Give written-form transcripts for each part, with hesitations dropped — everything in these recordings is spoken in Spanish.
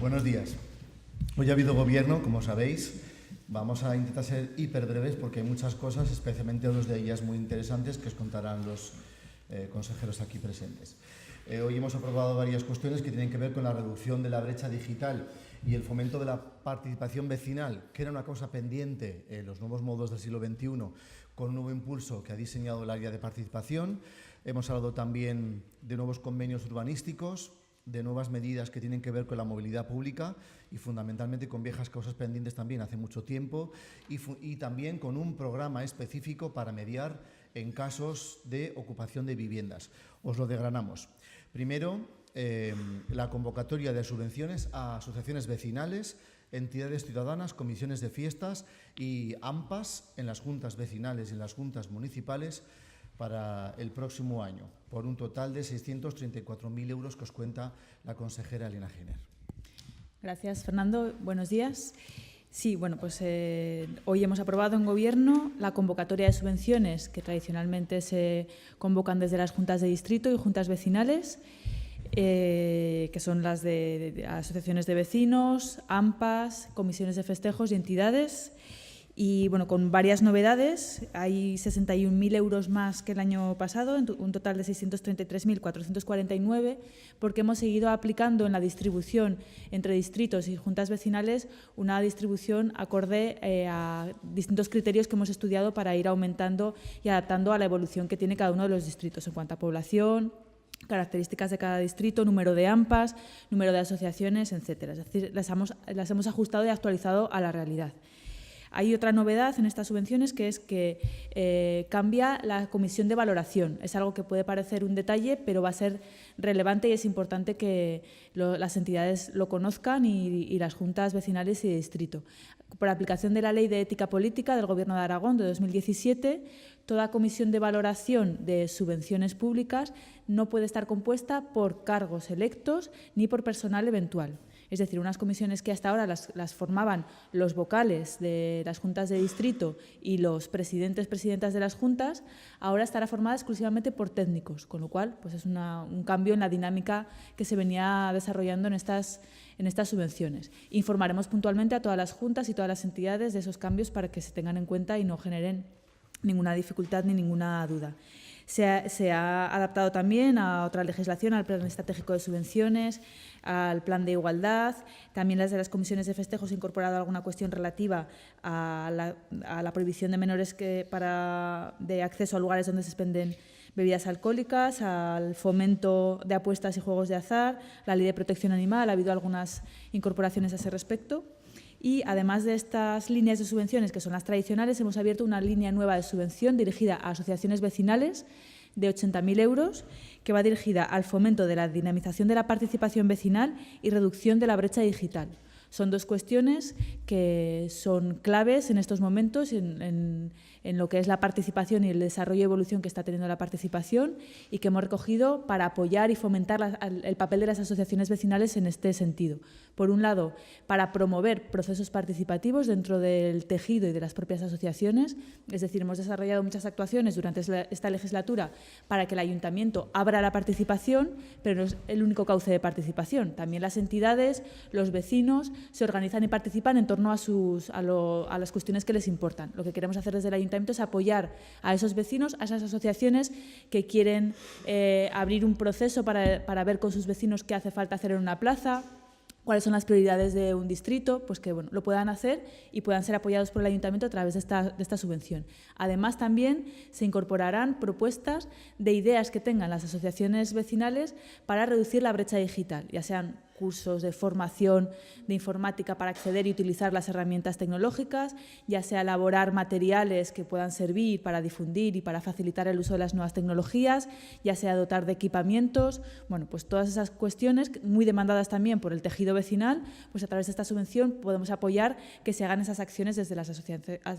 Buenos días. Hoy ha habido gobierno, como sabéis. Vamos a intentar ser hiper breves porque hay muchas cosas, especialmente dos de ellas muy interesantes, que os contarán los consejeros aquí presentes. Hoy hemos aprobado varias cuestiones que tienen que ver con la reducción de la brecha digital y el fomento de la participación vecinal, que era una cosa pendiente en los nuevos modos del siglo XXI, con un nuevo impulso que ha diseñado el área de participación. Hemos hablado también de nuevos convenios urbanísticos, de nuevas medidas que tienen que ver con la movilidad pública y fundamentalmente con viejas causas pendientes también hace mucho tiempo y también con un programa específico para mediar en casos de ocupación de viviendas. Os lo desgranamos. Primero, la convocatoria de subvenciones a asociaciones vecinales, entidades ciudadanas, comisiones de fiestas y AMPAs en las juntas vecinales y en las juntas municipales para el próximo año, por un total de 634.000 euros que os cuenta la consejera Elena Giner. Gracias, Fernando. Buenos días. Sí, bueno, pues hoy hemos aprobado en Gobierno la convocatoria de subvenciones que tradicionalmente se convocan desde las juntas de distrito y juntas vecinales, que son las de asociaciones de vecinos, AMPAs, comisiones de festejos y entidades. Y bueno, con varias novedades, hay 61.000 euros más que el año pasado, un total de 633.449, porque hemos seguido aplicando en la distribución entre distritos y juntas vecinales una distribución acorde a distintos criterios que hemos estudiado para ir aumentando y adaptando a la evolución que tiene cada uno de los distritos en cuanto a población, características de cada distrito, número de AMPAs, número de asociaciones, etcétera. Es decir, las hemos ajustado y actualizado a la realidad. Hay otra novedad en estas subvenciones, que es que cambia la comisión de valoración. Es algo que puede parecer un detalle, pero va a ser relevante y es importante que las entidades lo conozcan y las juntas vecinales y de distrito. Por aplicación de la Ley de Ética Política del Gobierno de Aragón de 2017, toda comisión de valoración de subvenciones públicas no puede estar compuesta por cargos electos ni por personal eventual. Es decir, unas comisiones que hasta ahora las formaban los vocales de las juntas de distrito y los presidentas de las juntas, ahora estará formada exclusivamente por técnicos, con lo cual pues es un cambio en la dinámica que se venía desarrollando en estas subvenciones. Informaremos puntualmente a todas las juntas y todas las entidades de esos cambios para que se tengan en cuenta y no generen ninguna dificultad ni ninguna duda. Se ha adaptado también a otra legislación, al Plan Estratégico de Subvenciones, al Plan de Igualdad. También las de las comisiones de festejos se ha incorporado alguna cuestión relativa a la prohibición de menores de acceso a lugares donde se expenden bebidas alcohólicas, al fomento de apuestas y juegos de azar, la Ley de Protección Animal. Ha habido algunas incorporaciones a ese respecto. Y además de estas líneas de subvenciones, que son las tradicionales, hemos abierto una línea nueva de subvención dirigida a asociaciones vecinales de 80.000 euros, que va dirigida al fomento de la dinamización de la participación vecinal y reducción de la brecha digital. Son dos cuestiones que son claves en estos momentos en lo que es la participación y el desarrollo y evolución que está teniendo la participación y que hemos recogido para apoyar y fomentar el papel de las asociaciones vecinales en este sentido. Por un lado, para promover procesos participativos dentro del tejido y de las propias asociaciones, es decir, hemos desarrollado muchas actuaciones durante esta legislatura para que el ayuntamiento abra la participación, pero no es el único cauce de participación. También las entidades, los vecinos, se organizan y participan en torno a las cuestiones que les importan. Lo que queremos hacer desde el ayuntamiento es apoyar a esos vecinos, a esas asociaciones que quieren abrir un proceso para ver con sus vecinos qué hace falta hacer en una plaza, cuáles son las prioridades de un distrito, pues que lo puedan hacer y puedan ser apoyados por el ayuntamiento a través de esta subvención. Además, también se incorporarán propuestas de ideas que tengan las asociaciones vecinales para reducir la brecha digital, ya sean cursos de formación de informática para acceder y utilizar las herramientas tecnológicas, ya sea elaborar materiales que puedan servir para difundir y para facilitar el uso de las nuevas tecnologías, ya sea dotar de equipamientos. Bueno, pues todas esas cuestiones, muy demandadas también por el tejido vecinal, pues a través de esta subvención podemos apoyar que se hagan esas acciones desde las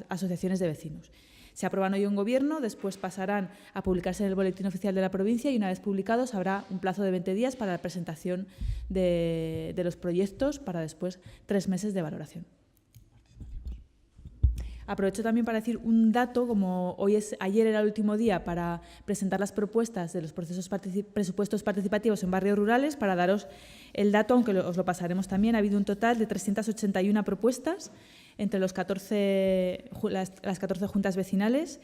asociaciones de vecinos. Se aprueban hoy en Gobierno, después pasarán a publicarse en el Boletín Oficial de la provincia y una vez publicados habrá un plazo de 20 días para la presentación de los proyectos, para después 3 meses de valoración. Aprovecho también para decir un dato, como ayer era el último día para presentar las propuestas de los presupuestos participativos en barrios rurales, para daros el dato, aunque os lo pasaremos también. Ha habido un total de 381 propuestas entre las 14 juntas vecinales.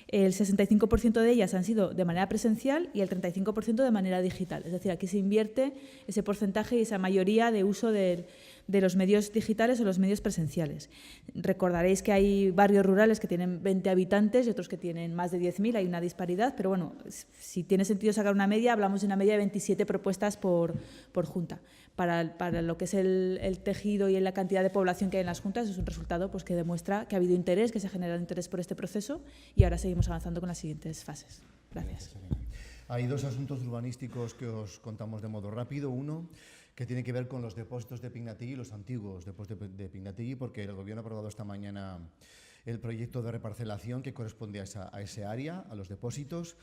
El 65% de ellas han sido de manera presencial y el 35% de manera digital. Es decir, aquí se invierte ese porcentaje y esa mayoría de uso de los medios digitales o los medios presenciales. Recordaréis que hay barrios rurales que tienen 20 habitantes y otros que tienen más de 10.000, hay una disparidad, pero bueno, si tiene sentido sacar una media, hablamos de una media de 27 propuestas por junta. Para lo que es el tejido y la cantidad de población que hay en las juntas, es un resultado pues, que demuestra que ha habido interés, que se ha generado interés por este proceso y ahora seguimos avanzando con las siguientes fases. Gracias. Hay dos asuntos urbanísticos que os contamos de modo rápido. Uno, que tiene que ver con los depósitos de Pingategui, los antiguos depósitos de Pingategui, porque el Gobierno ha aprobado esta mañana el proyecto de reparcelación que corresponde a ese área, a los depósitos.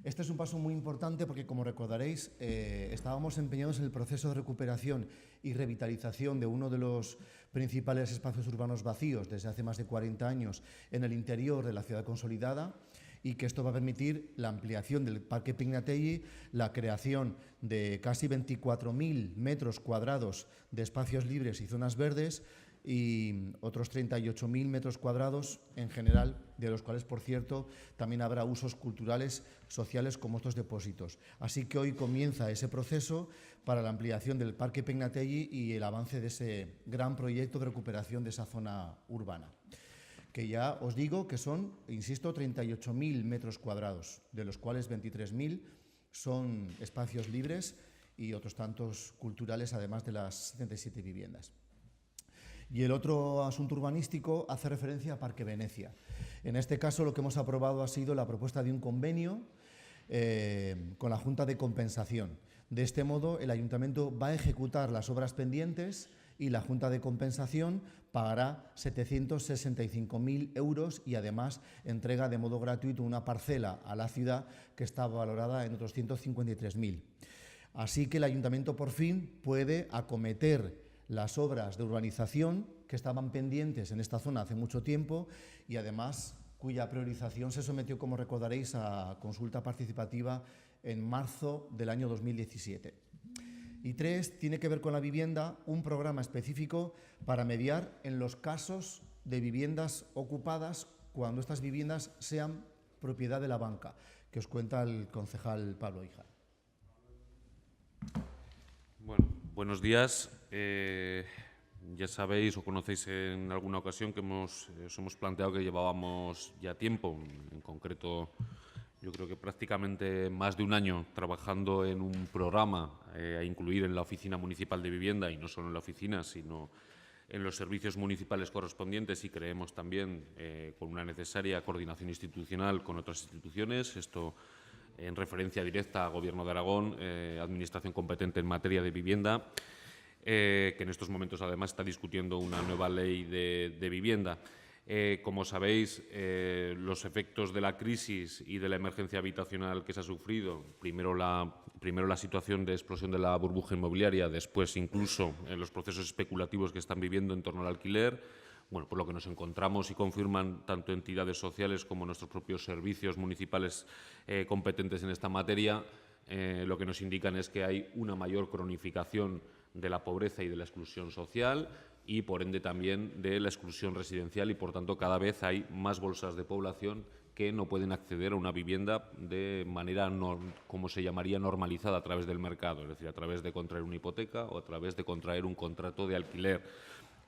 Este es un paso muy importante porque, como recordaréis, estábamos empeñados en el proceso de recuperación y revitalización de uno de los principales espacios urbanos vacíos desde hace más de 40 años en el interior de la ciudad consolidada, y que esto va a permitir la ampliación del Parque Pingategui, la creación de casi 24.000 metros cuadrados de espacios libres y zonas verdes y otros 38.000 metros cuadrados en general, de los cuales, por cierto, también habrá usos culturales, sociales, como estos depósitos. Así que hoy comienza ese proceso para la ampliación del Parque Pingategui y el avance de ese gran proyecto de recuperación de esa zona urbana, que ya os digo que son, insisto, 38.000 metros cuadrados, de los cuales 23.000 son espacios libres y otros tantos culturales, además de las 77 viviendas. Y el otro asunto urbanístico hace referencia a Parque Venecia. En este caso, lo que hemos aprobado ha sido la propuesta de un convenio con la Junta de Compensación. De este modo, el Ayuntamiento va a ejecutar las obras pendientes y la Junta de Compensación pagará 765.000 euros y además entrega de modo gratuito una parcela a la ciudad que está valorada en otros 153.000. Así que el Ayuntamiento por fin puede acometer las obras de urbanización que estaban pendientes en esta zona hace mucho tiempo y además cuya priorización se sometió, como recordaréis, a consulta participativa en marzo del año 2017. Y 3, tiene que ver con la vivienda, un programa específico para mediar en los casos de viviendas ocupadas cuando estas viviendas sean propiedad de la banca, que os cuenta el concejal Pablo Híjar. Bueno, buenos días. Ya sabéis o conocéis en alguna ocasión que os hemos planteado que llevábamos ya tiempo, en concreto yo creo que prácticamente más de un año trabajando en un programa a incluir en la Oficina Municipal de Vivienda, y no solo en la oficina, sino en los servicios municipales correspondientes, y creemos también con una necesaria coordinación institucional con otras instituciones. Esto en referencia directa a Gobierno de Aragón, Administración competente en materia de vivienda, que en estos momentos además está discutiendo una nueva ley de vivienda. Como sabéis, los efectos de la crisis y de la emergencia habitacional que se ha sufrido, primero la situación de explosión de la burbuja inmobiliaria, después incluso los procesos especulativos que están viviendo en torno al alquiler, bueno, por lo que nos encontramos y confirman tanto entidades sociales como nuestros propios servicios municipales competentes en esta materia, lo que nos indican es que hay una mayor cronificación de la pobreza y de la exclusión social y, por ende, también de la exclusión residencial, y, por tanto, cada vez hay más bolsas de población que no pueden acceder a una vivienda de manera, como se llamaría, normalizada a través del mercado, es decir, a través de contraer una hipoteca o a través de contraer un contrato de alquiler.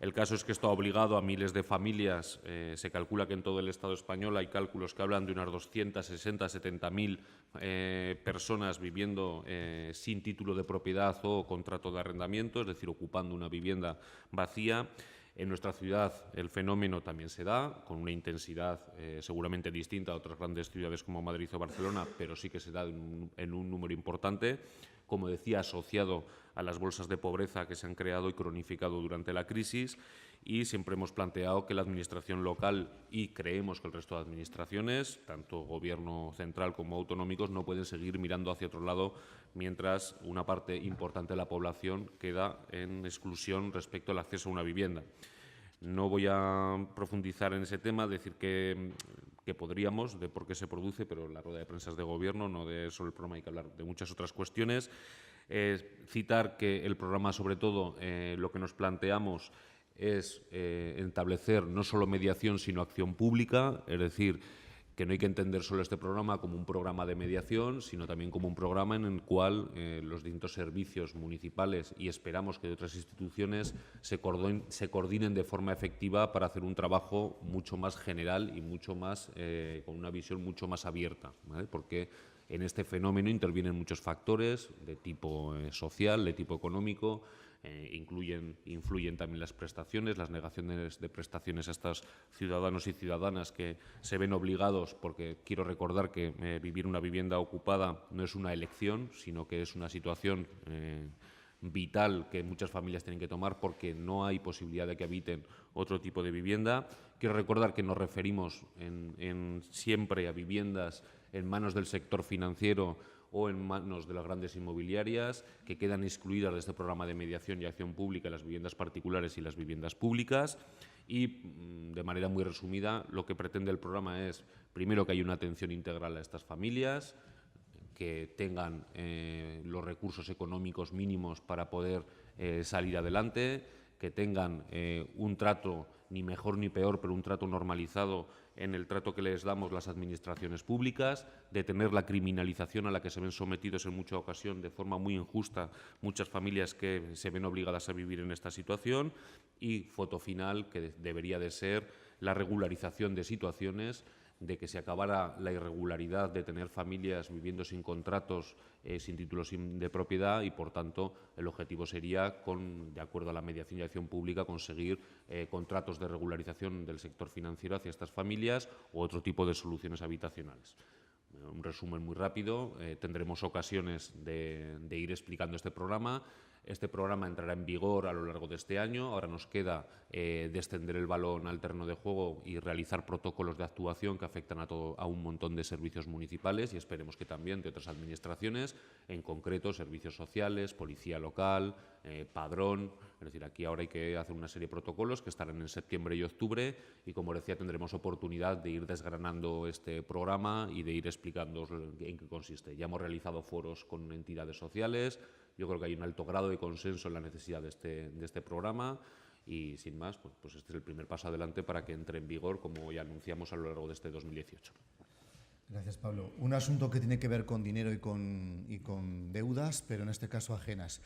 El caso es que esto ha obligado a miles de familias. Se calcula que en todo el Estado español hay cálculos que hablan de unas 260, 70.000 personas viviendo sin título de propiedad o contrato de arrendamiento, es decir, ocupando una vivienda vacía. En nuestra ciudad el fenómeno también se da, con una intensidad seguramente distinta a otras grandes ciudades como Madrid o Barcelona, pero sí que se da en un número importante, como decía, asociado a las bolsas de pobreza que se han creado y cronificado durante la crisis. Y siempre hemos planteado que la Administración local, y creemos que el resto de administraciones, tanto Gobierno central como autonómicos, no pueden seguir mirando hacia otro lado mientras una parte importante de la población queda en exclusión respecto al acceso a una vivienda. No voy a profundizar en ese tema, decir que podríamos, de por qué se produce, pero la rueda de prensa es de Gobierno, no de solo el programa, hay que hablar de muchas otras cuestiones. Citar que el programa, sobre todo, lo que nos planteamos es establecer no solo mediación, sino acción pública, es decir, que no hay que entender solo este programa como un programa de mediación, sino también como un programa en el cual los distintos servicios municipales y esperamos que de otras instituciones se coordinen de forma efectiva para hacer un trabajo mucho más general y mucho más con una visión mucho más abierta, ¿vale? Porque en este fenómeno intervienen muchos factores de tipo social, de tipo económico. Influyen también las prestaciones, las negaciones de prestaciones a estos ciudadanos y ciudadanas que se ven obligados, porque quiero recordar que vivir una vivienda ocupada no es una elección, sino que es una situación vital que muchas familias tienen que tomar porque no hay posibilidad de que habiten otro tipo de vivienda. Quiero recordar que nos referimos siempre a viviendas en manos del sector financiero o en manos de las grandes inmobiliarias, que quedan excluidas de este programa de mediación y acción pública las viviendas particulares y las viviendas públicas. Y, de manera muy resumida, lo que pretende el programa es, primero, que haya una atención integral a estas familias, que tengan los recursos económicos mínimos para poder salir adelante, que tengan un trato ni mejor ni peor, pero un trato normalizado en el trato que les damos las administraciones públicas, detener la criminalización a la que se ven sometidos en mucha ocasión de forma muy injusta muchas familias que se ven obligadas a vivir en esta situación, y foto final, que debería de ser la regularización de situaciones, de que se acabara la irregularidad de tener familias viviendo sin contratos, sin títulos de propiedad, y, por tanto, el objetivo sería, de acuerdo a la mediación y acción pública, conseguir contratos de regularización del sector financiero hacia estas familias u otro tipo de soluciones habitacionales. Un resumen muy rápido, tendremos ocasiones de ir explicando este programa. Este programa entrará en vigor a lo largo de este año. Ahora nos queda descender el balón al terreno de juego y realizar protocolos de actuación que afectan a un montón de servicios municipales, y esperemos que también de otras administraciones, en concreto servicios sociales, policía local, padrón. Es decir, aquí ahora hay que hacer una serie de protocolos que estarán en septiembre y octubre, y, como decía, tendremos oportunidad de ir desgranando este programa y de ir explicando en qué consiste. Ya hemos realizado foros con entidades sociales. Yo creo que hay un alto grado de consenso en la necesidad de este programa, y, sin más, pues este es el primer paso adelante para que entre en vigor, como ya anunciamos, a lo largo de este 2018. Gracias, Pablo. Un asunto que tiene que ver con dinero y con deudas, pero en este caso ajenas.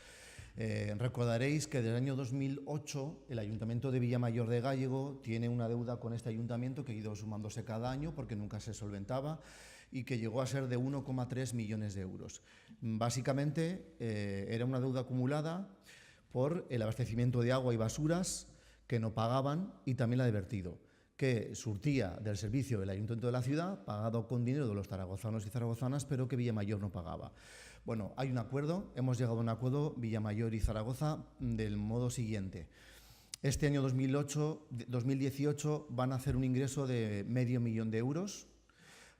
Recordaréis que desde el año 2008 el Ayuntamiento de Villamayor de Gállego tiene una deuda con este ayuntamiento que ha ido sumándose cada año porque nunca se solventaba, y que llegó a ser de 1,3 millones de euros. Básicamente era una deuda acumulada por el abastecimiento de agua y basuras que no pagaban, y también la de vertido, que surtía del servicio del Ayuntamiento de la ciudad, pagado con dinero de los zaragozanos y zaragozanas, pero que Villamayor no pagaba. Bueno, hay un acuerdo, hemos llegado a un acuerdo, Villamayor y Zaragoza, del modo siguiente. Este año 2018 van a hacer un ingreso de $500.000 de euros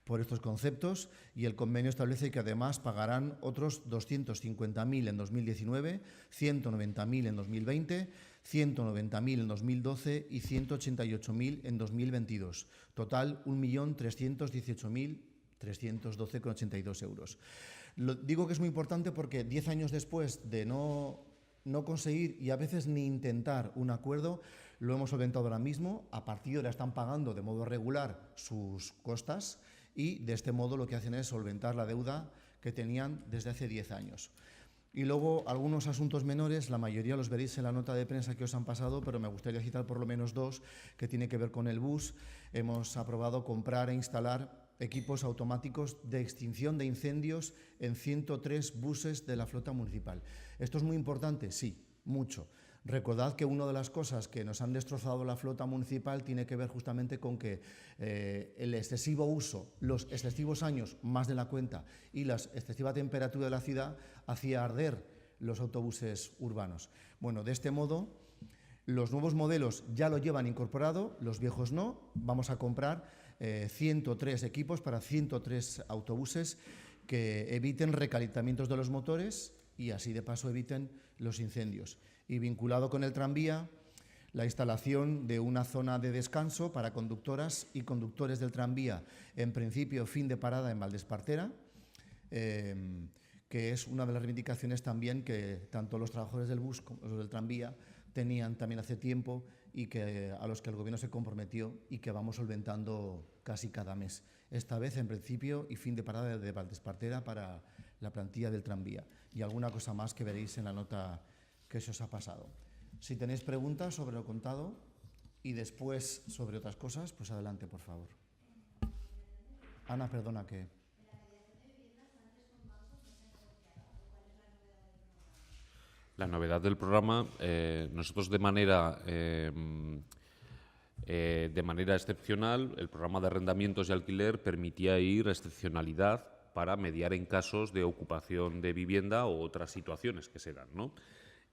por estos conceptos, y el convenio establece que además pagarán otros 250.000 en 2019, 190.000 en 2020, 190.000 en 2012 y 188.000 en 2022. Total, 1.318.312,82 euros. Digo que es muy importante porque 10 años después de no conseguir y a veces ni intentar un acuerdo, lo hemos solventado ahora mismo. A partir de ahora están pagando de modo regular sus costas, y de este modo lo que hacen es solventar la deuda que tenían desde hace 10 años. Y luego algunos asuntos menores, la mayoría los veréis en la nota de prensa que os han pasado, pero me gustaría citar por lo menos dos que tienen que ver con el bus. Hemos aprobado comprar e instalar equipos automáticos de extinción de incendios en 103 buses de la flota municipal. ¿Esto es muy importante? Sí, mucho. Recordad que una de las cosas que nos han destrozado la flota municipal tiene que ver justamente con que el excesivo uso, los excesivos años más de la cuenta y la excesiva temperatura de la ciudad hacía arder los autobuses urbanos. Bueno, de este modo, los nuevos modelos ya lo llevan incorporado, los viejos no. Vamos a comprar 103 equipos para 103 autobuses que eviten recalentamientos de los motores y así de paso eviten los incendios. Y vinculado con el tranvía, la instalación de una zona de descanso para conductoras y conductores del tranvía, en principio fin de parada en Valdespartera, que es una de las reivindicaciones también que tanto los trabajadores del bus como los del tranvía tenían también hace tiempo y a los que el Gobierno se comprometió y que vamos solventando casi cada mes. Esta vez, en principio, y fin de parada de Valdespartera para la plantilla del tranvía. Y alguna cosa más que veréis en la nota que se os ha pasado. Si tenéis preguntas sobre lo contado y después sobre otras cosas, pues adelante, por favor. Ana, perdona que... La novedad del programa, nosotros de manera excepcional, el programa de arrendamientos y alquiler permitía ir excepcionalidad para mediar en casos de ocupación de vivienda o otras situaciones que se dan, ¿no?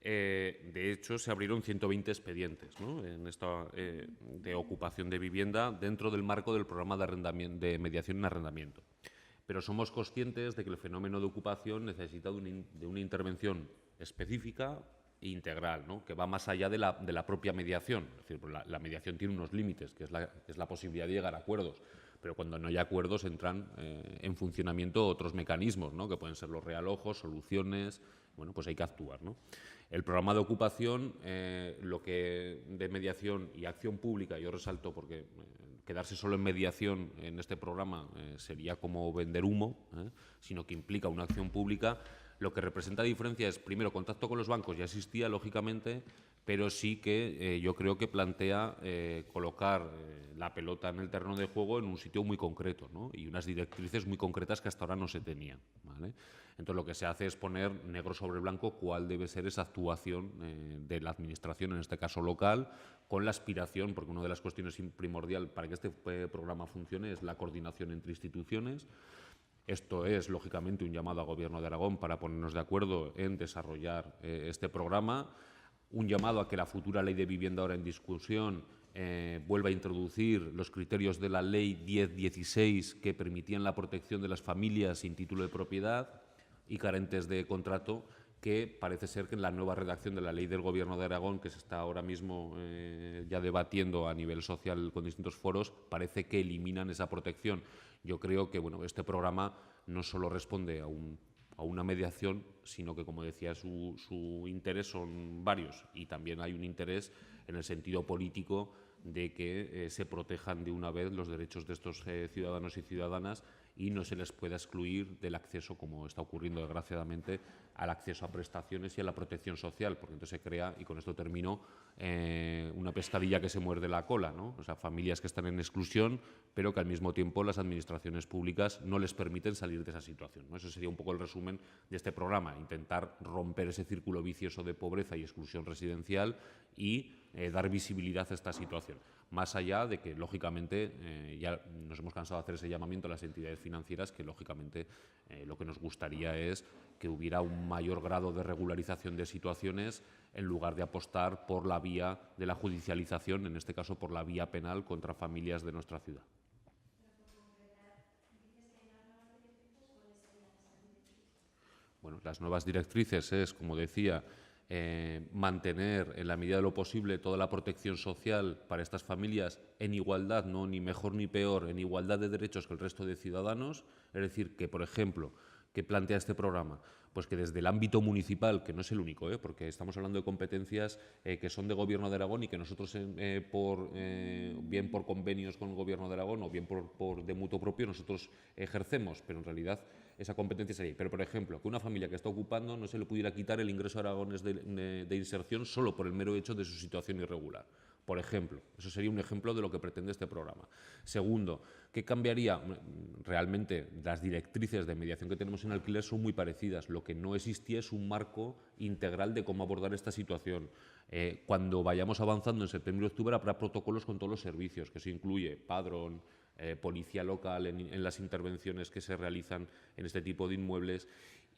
De hecho, se abrieron 120 expedientes, ¿no?, en de ocupación de vivienda dentro del marco del programa de mediación en arrendamiento. Pero somos conscientes de que el fenómeno de ocupación necesita de una intervención específica e integral, ¿no?, que va más allá de la propia mediación. Es decir, la mediación tiene unos límites, que es la posibilidad de llegar a acuerdos, pero cuando no hay acuerdos entran en funcionamiento otros mecanismos, ¿no?, que pueden ser los realojos, soluciones. Bueno, pues hay que actuar, ¿no? El programa de ocupación, lo que de mediación y acción pública, yo resalto porque quedarse solo en mediación en este programa sería como vender humo, sino que implica una acción pública. Lo que representa diferencia es, primero, contacto con los bancos, ya existía, lógicamente, pero sí que yo creo que plantea colocar la pelota en el terreno de juego en un sitio muy concreto, ¿no?, y unas directrices muy concretas que hasta ahora no se tenían, ¿vale? Entonces, lo que se hace es poner negro sobre blanco cuál debe ser esa actuación de la Administración, en este caso local, con la aspiración, porque una de las cuestiones primordial para que este programa funcione es la coordinación entre instituciones. Esto es, lógicamente, un llamado al Gobierno de Aragón para ponernos de acuerdo en desarrollar este programa, un llamado a que la futura ley de vivienda ahora en discusión vuelva a introducir los criterios de la Ley 10-16 que permitían la protección de las familias sin título de propiedad y carentes de contrato, que parece ser que en la nueva redacción de la Ley del Gobierno de Aragón, que se está ahora mismo ya debatiendo a nivel social con distintos foros, parece que eliminan esa protección. Yo creo que este programa no solo responde a una mediación, sino que, como decía, su interés son varios, y también hay un interés en el sentido político de que se protejan de una vez los derechos de estos ciudadanos y ciudadanas y no se les pueda excluir del acceso, como está ocurriendo desgraciadamente, al acceso a prestaciones y a la protección social, porque entonces se crea, y con esto termino, una pescadilla que se muerde la cola, ¿no? O sea, familias que están en exclusión, pero que al mismo tiempo las administraciones públicas no les permiten salir de esa situación, ¿no? Eso sería un poco el resumen de este programa, intentar romper ese círculo vicioso de pobreza y exclusión residencial y dar visibilidad a esta situación. Más allá de que, lógicamente, ya nos hemos cansado de hacer ese llamamiento a las entidades financieras, que, lógicamente, lo que nos gustaría es que hubiera un mayor grado de regularización de situaciones en lugar de apostar por la vía de la judicialización, en este caso por la vía penal contra familias de nuestra ciudad. Bueno, las nuevas directrices es, como decía, mantener en la medida de lo posible toda la protección social para estas familias en igualdad, no ni mejor ni peor, en igualdad de derechos que el resto de ciudadanos. Es decir, que, por ejemplo, ¿qué plantea este programa? Pues que desde el ámbito municipal, que no es el único, porque estamos hablando de competencias que son de Gobierno de Aragón y que nosotros, bien por convenios con el Gobierno de Aragón o bien por de mutuo propio, nosotros ejercemos, pero en realidad esa competencia sería. Pero, por ejemplo, que una familia que está ocupando no se le pudiera quitar el ingreso aragonés de inserción solo por el mero hecho de su situación irregular. Por ejemplo, eso sería un ejemplo de lo que pretende este programa. Segundo, ¿qué cambiaría? Realmente las directrices de mediación que tenemos en alquiler son muy parecidas. Lo que no existía es un marco integral de cómo abordar esta situación. Cuando vayamos avanzando en septiembre y octubre habrá protocolos con todos los servicios, que eso incluye padrón, policía local en las intervenciones que se realizan en este tipo de inmuebles.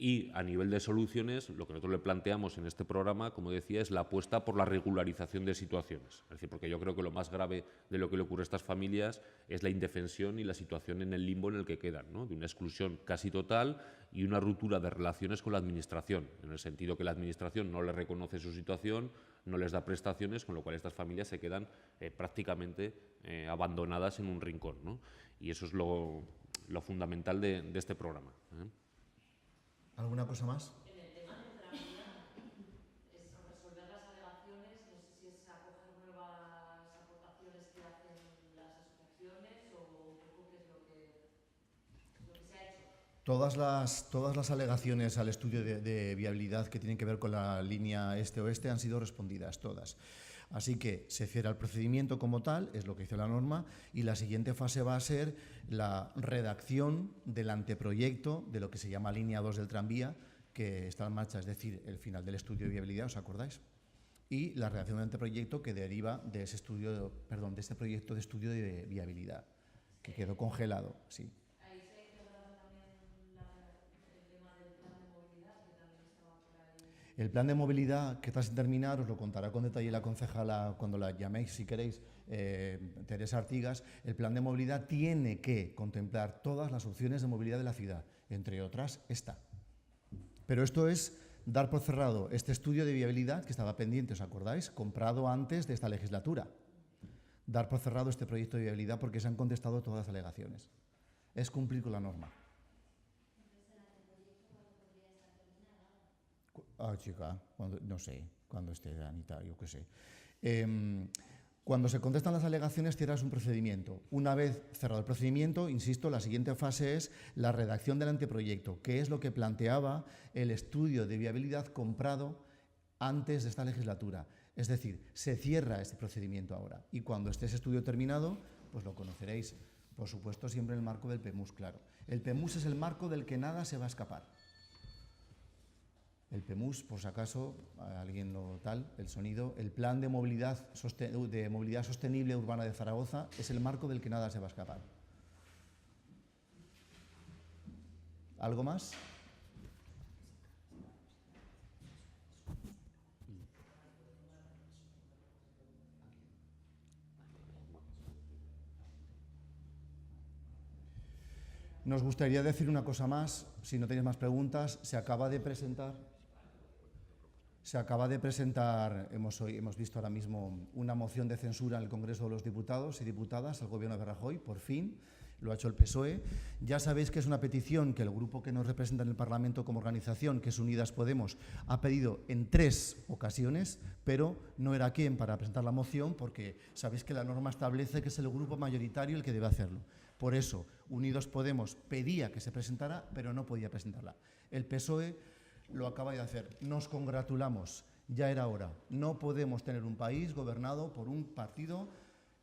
Y a nivel de soluciones, lo que nosotros le planteamos en este programa, como decía, es la apuesta por la regularización de situaciones. Es decir, porque yo creo que lo más grave de lo que le ocurre a estas familias es la indefensión y la situación en el limbo en el que quedan, ¿no? De una exclusión casi total y una ruptura de relaciones con la Administración, en el sentido que la Administración no le reconoce su situación, no les da prestaciones, con lo cual estas familias se quedan prácticamente abandonadas en un rincón, ¿no? Y eso es lo fundamental de este programa. ¿Alguna cosa más? En el tema del tranvía, es resolver las alegaciones, no sé si es acoger nuevas aportaciones que hacen las asociaciones o un poco qué es lo que se ha hecho. Todas las alegaciones al estudio de viabilidad que tienen que ver con la línea este-oeste han sido respondidas, todas. Así que se cierra el procedimiento como tal, es lo que dice la norma, y la siguiente fase va a ser la redacción del anteproyecto de lo que se llama línea 2 del tranvía, que está en marcha, es decir, el final del estudio de viabilidad, ¿os acordáis? Y la redacción del anteproyecto que deriva de ese estudio, perdón, de este proyecto de estudio de viabilidad, que quedó congelado, sí. El plan de movilidad que está sin terminar, os lo contará con detalle la concejala cuando la llaméis, si queréis, Teresa Artigas. El plan de movilidad tiene que contemplar todas las opciones de movilidad de la ciudad, entre otras esta. Pero esto es dar por cerrado este estudio de viabilidad que estaba pendiente, ¿os acordáis? Comprado antes de esta legislatura. Dar por cerrado este proyecto de viabilidad porque se han contestado todas las alegaciones. Es cumplir con la norma. Chica, no sé, cuando esté Anita, yo qué sé. Cuando se contestan las alegaciones, tienes un procedimiento. Una vez cerrado el procedimiento, insisto, la siguiente fase es la redacción del anteproyecto, que es lo que planteaba el estudio de viabilidad comprado antes de esta legislatura. Es decir, se cierra este procedimiento ahora. Y cuando esté ese estudio terminado, pues lo conoceréis. Por supuesto, siempre en el marco del PEMUS, claro. El PEMUS es el marco del que nada se va a escapar. El PEMUS, por si acaso, a alguien lo tal, el sonido, el Plan de Movilidad Sostenible Urbana de Zaragoza es el marco del que nada se va a escapar. ¿Algo más? Nos gustaría decir una cosa más, si no tenéis más preguntas, se acaba de presentar, hemos visto ahora mismo una moción de censura en el Congreso de los Diputados y Diputadas al Gobierno de Rajoy, por fin, lo ha hecho el PSOE. Ya sabéis que es una petición que el grupo que nos representa en el Parlamento como organización, que es Unidas Podemos, ha pedido en 3 ocasiones, pero no era quien para presentar la moción, porque sabéis que la norma establece que es el grupo mayoritario el que debe hacerlo. Por eso, Unidos Podemos pedía que se presentara, pero no podía presentarla. El PSOE lo acaba de hacer. Nos congratulamos, ya era hora. No podemos tener un país gobernado por un partido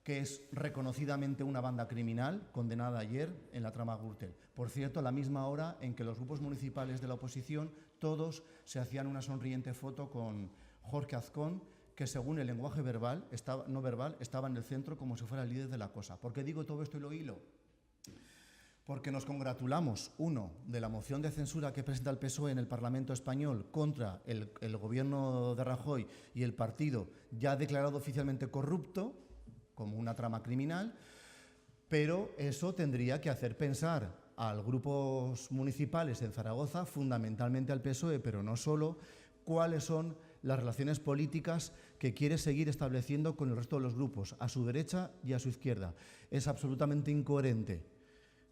que es reconocidamente una banda criminal, condenada ayer en la trama Gürtel. Por cierto, a la misma hora en que los grupos municipales de la oposición, todos se hacían una sonriente foto con Jorge Azcón, que según el lenguaje no verbal, estaba en el centro como si fuera el líder de la cosa. ¿Por qué digo todo esto y lo hilo? Porque nos congratulamos, uno, de la moción de censura que presenta el PSOE en el Parlamento español contra el gobierno de Rajoy y el partido ya declarado oficialmente corrupto, como una trama criminal, pero eso tendría que hacer pensar a los grupos municipales en Zaragoza, fundamentalmente al PSOE, pero no solo, cuáles son las relaciones políticas que quiere seguir estableciendo con el resto de los grupos, a su derecha y a su izquierda. Es absolutamente incoherente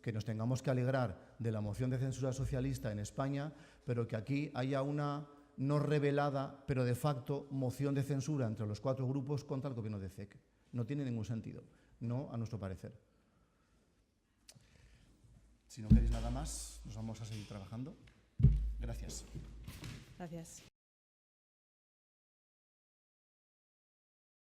que nos tengamos que alegrar de la moción de censura socialista en España, pero que aquí haya una no revelada, pero de facto, moción de censura entre los 4 grupos contra el gobierno de CEC. No tiene ningún sentido, no a nuestro parecer. Si no queréis nada más, nos vamos a seguir trabajando. Gracias. Gracias.